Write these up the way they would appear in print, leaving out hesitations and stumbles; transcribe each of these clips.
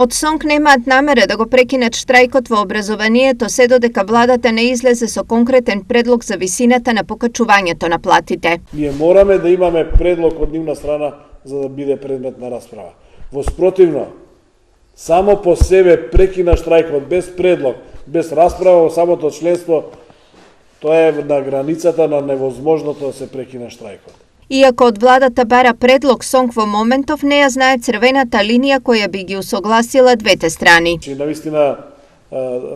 Од СОНК немаат намера да го прекинат штрајкот во образованието се додека владата не излезе со конкретен предлог за висината на покачувањето на платите. Ние мораме да имаме предлог од нивна страна за да биде предмет на расправа. Во спротивно, само по себе прекина штрајкот без предлог, без расправа во самото членство, тоа е на границата на невозможното да се прекина штрајкот. Иако од владата бара предлог, СОНК во моментов не ја знае црвената линија која би ги усогласила двете страни. Навистина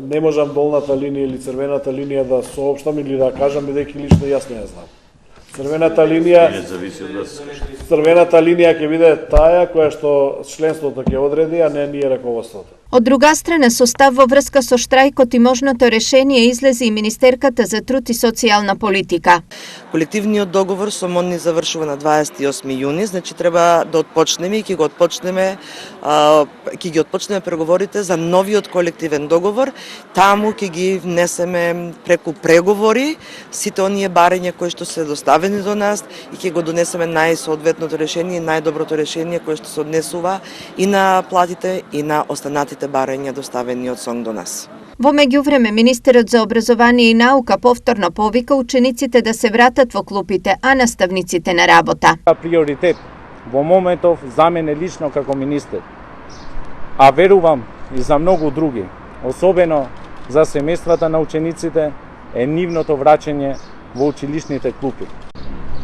не можам долната линија или црвената линија да соопштам или да кажам, бидејќи лично јас не ја знам. Црвената линија ќе биде таа која што членството ќе одреди, а не ние раководството. Од друга страна, со став во врска со штрајкот и можното решение излезе и Министерката за труд и социјална политика. Колективниот договор со МОН ни завршува на 28 јуни, значи треба да отпочнеме и ќе ги отпочнеме преговорите за новиот колективен договор. Таму ќе ги внесеме преку преговори сите оние барања кои што се доставени до нас и ќе го донесеме најсоодветното решение, најдоброто решение кое што се однесува и на платите и на останатите барања доставени од СОНК до нас. Во меѓувреме, министерот за образование и наука повторно повика учениците да се вратат во клупите, а наставниците на работа. Приоритет во моментов за мене лично како министер, а верувам и за многу други, особено за семејствата на учениците, е нивното враќање во училишните клупи.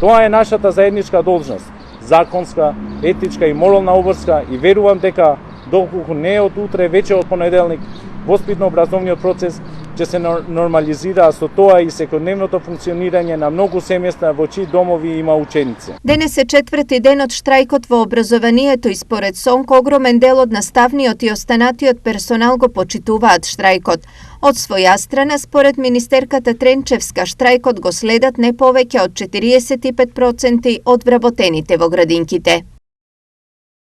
Тоа е нашата заедничка должност, законска, етичка и морална обврска и верувам дека доколку не од утре, веќе од понеделник, воспитно-образовниот процес ќе се нормализира, а со тоа и секојдневното функционирање на многу семејства во чии домови има ученици. Денес е четврти ден од штрајкот во образованието и според СОНК огромен дел од наставниот и останатиот персонал го почитуваат штрајкот. Од своја страна, според министерката Тренчевска, штрајкот го следат не повеќе од 45% од вработените во градинките.